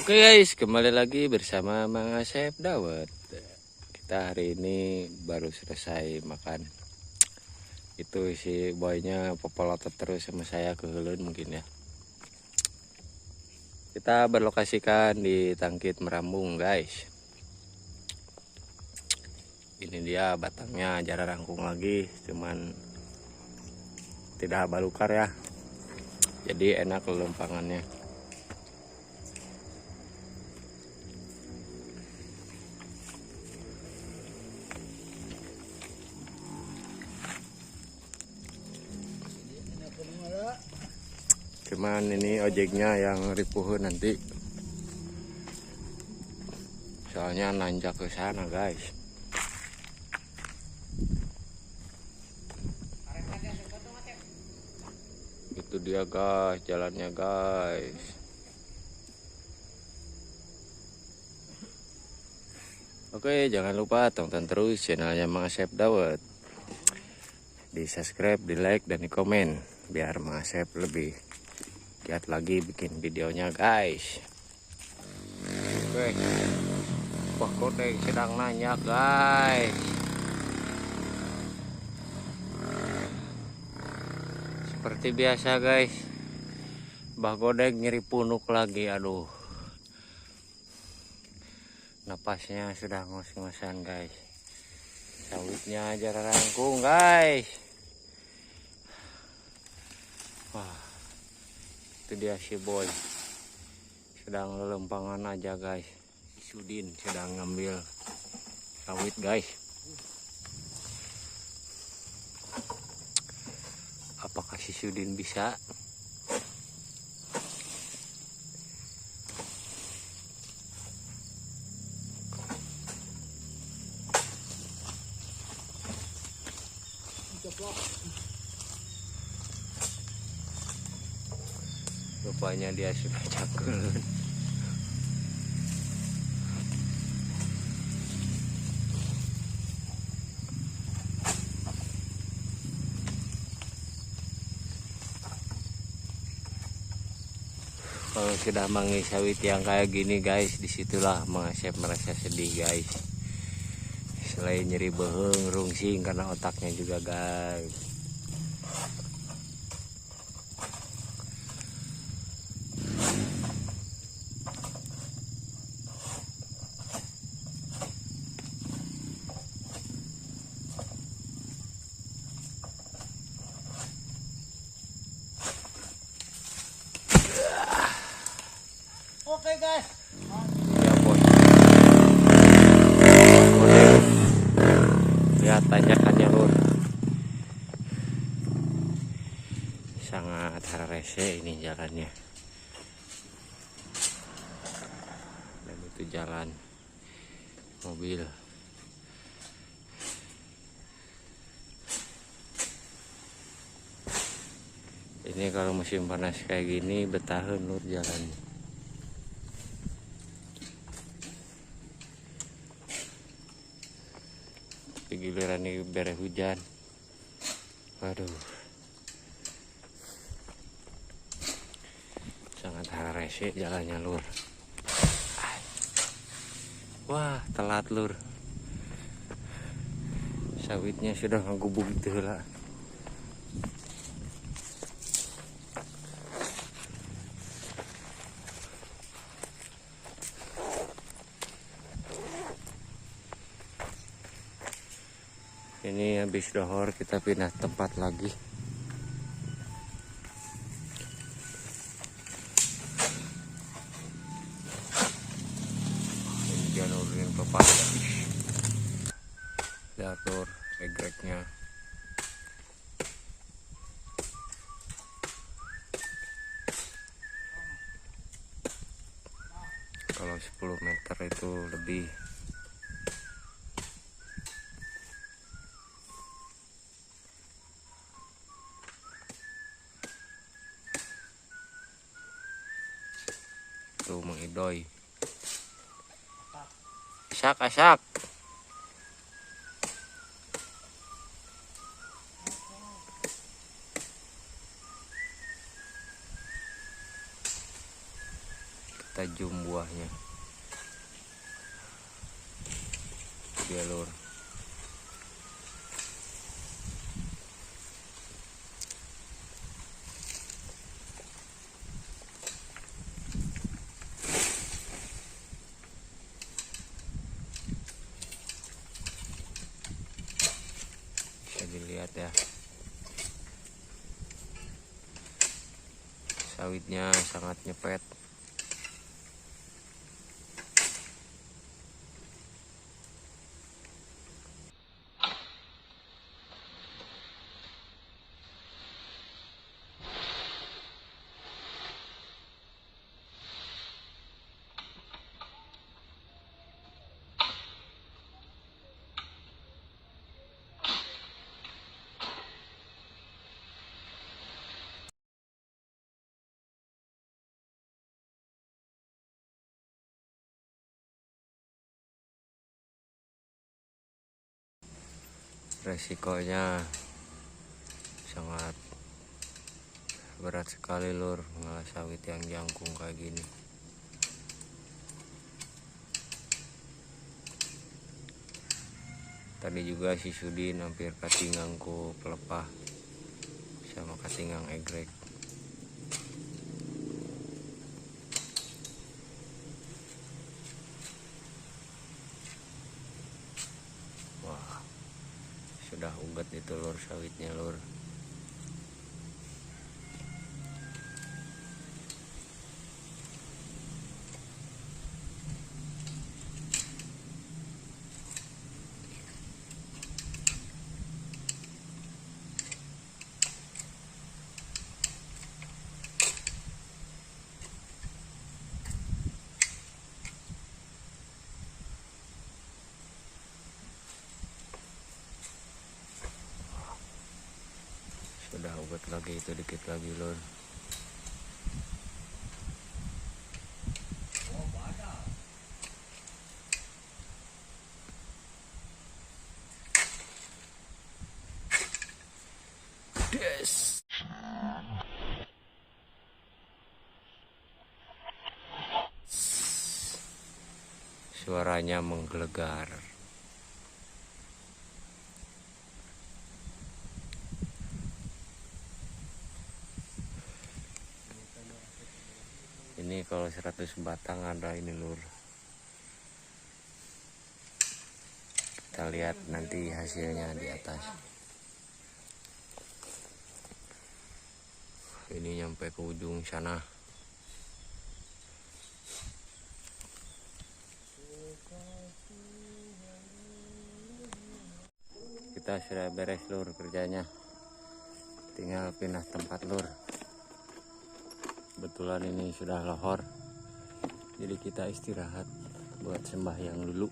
Oke guys, kembali lagi bersama Mang Asep Dawet. Kita hari ini baru selesai makan. Itu si boynya popolotot terus sama saya kehulun mungkin ya. Kita berlokasikan di Tangkit Merambung guys. Ini dia batangnya jarang rangkung lagi, cuman tidak balukar ya. Jadi enak lempangannya. Cuman ini ojeknya yang ripuhun nanti. Soalnya nanjak ke sana, guys. Itu dia, guys, jalannya, guys. Oke, jangan lupa tonton terus channelnya Mang Asep Dawet. Di subscribe, di like, dan di komen biar Mang Asep lebih giat lagi bikin videonya, guys. Oke, Pak Kodeng sedang nanya, guys. Seperti biasa, guys, Mbah Godeng nyeri punuk lagi. Aduh, napasnya sudah ngos-ngosan, guys. Sawitnya aja rangkung, guys. Wah, itu dia si boy sedang lelempangan aja, guys. Si Sudin sedang ngambil sawit, guys. Apakah si Sudin bisa? Rupanya dia sudah cakul. Kalau sudah manggil sawit yang kayak gini, guys, disitulah Mang Asep merasa sedih, guys. Selain nyeri beheng, rungsing karena otaknya juga, guys. Oke guys. Ya bos. Lihat tanjakannya, lur. Sangat rese ini jalannya. Dan itu jalan mobil. Ini kalau musim panas kayak gini bertahan, lur, jalannya. Giliran ini bere hujan. Waduh, sangat rese jalannya, lur. Wah, telat, lur. Sawitnya sudah ngegubuk gitu lah. Ini habis dohor kita pindah tempat lagi. Ini dia nurunin pepaya. Lihat, lur, egreknya. Kalau 10 meter itu lebih. Tuh mengidoy. Asak. Kita zoom buahnya. Dia lur. Bisa dilihat ya. Sawitnya sangat nyepet. Resikonya sangat berat sekali lur, mengolah sawit yang jangkung kayak gini. Tadi juga si Sudin hampir katingangku pelepah sama katingang egrek. Wah, sudah ugat itu lur sawitnya lur. Sudah ugat lagi itu dikit lagi lur. Yes. Suaranya menggelegar. Ini kalau 100 batang ada ini lur. Kita lihat nanti hasilnya di atas. Ini nyampe ke ujung sana. Kita sudah beres lur kerjanya. Tinggal pindah tempat lur. Kebetulan ini sudah lohor. Jadi kita istirahat buat sembahyang dulu.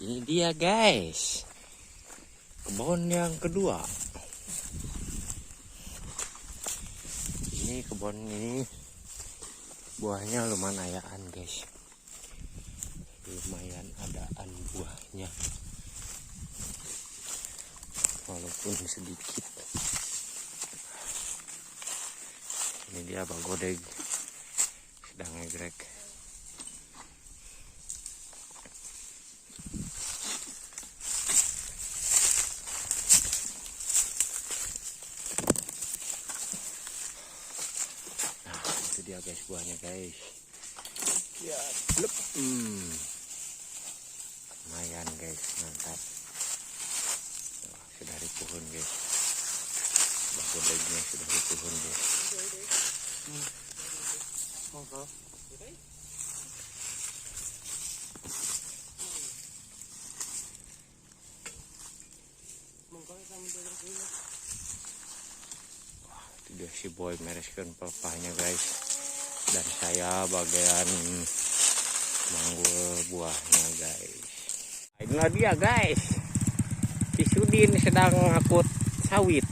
Ini dia guys, kebun yang kedua. Ini kebun ini buahnya lumayan ayaan guys, lumayan adaan buahnya walaupun sedikit. Ini dia Bang Godeg sedang ngegrek. Dia guys buahnya guys ya, blep. Lumayan guys, mantap. Sudah di pohon guys, Godegnya sudah di pohon guys. Wah, itu dia si boy mereskan pelepahnya guys, dan saya bagian manggul buahnya guys. Inilah dia guys, si Sudin sedang ngangkut sawit.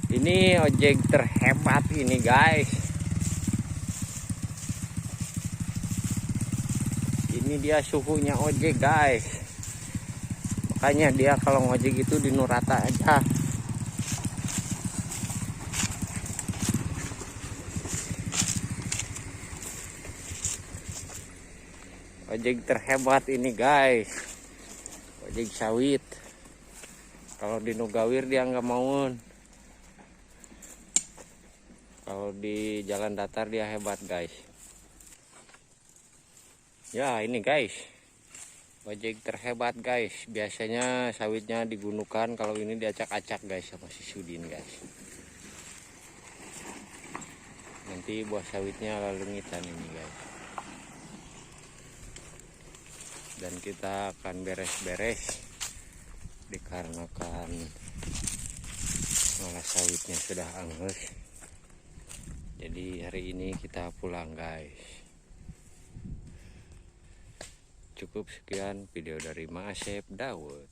Ini ojek terhebat ini guys. Ini dia suhunya ojek guys. Makanya dia kalau ngojek itu di Nurata aja. Ojek terhebat ini guys. Ojek sawit. Kalau di Nugawir dia nggak mau. Kalau di jalan datar dia hebat guys. Ya ini guys, ojek terhebat guys. Biasanya sawitnya digunukan, kalau ini diacak-acak guys sama si Sudin guys. Nanti buah sawitnya lalungitan ini guys. Dan kita akan beres-beres dikarenakan malah sawitnya sudah angus. Jadi hari ini kita pulang guys. Cukup sekian video dari Mas Chef Daud.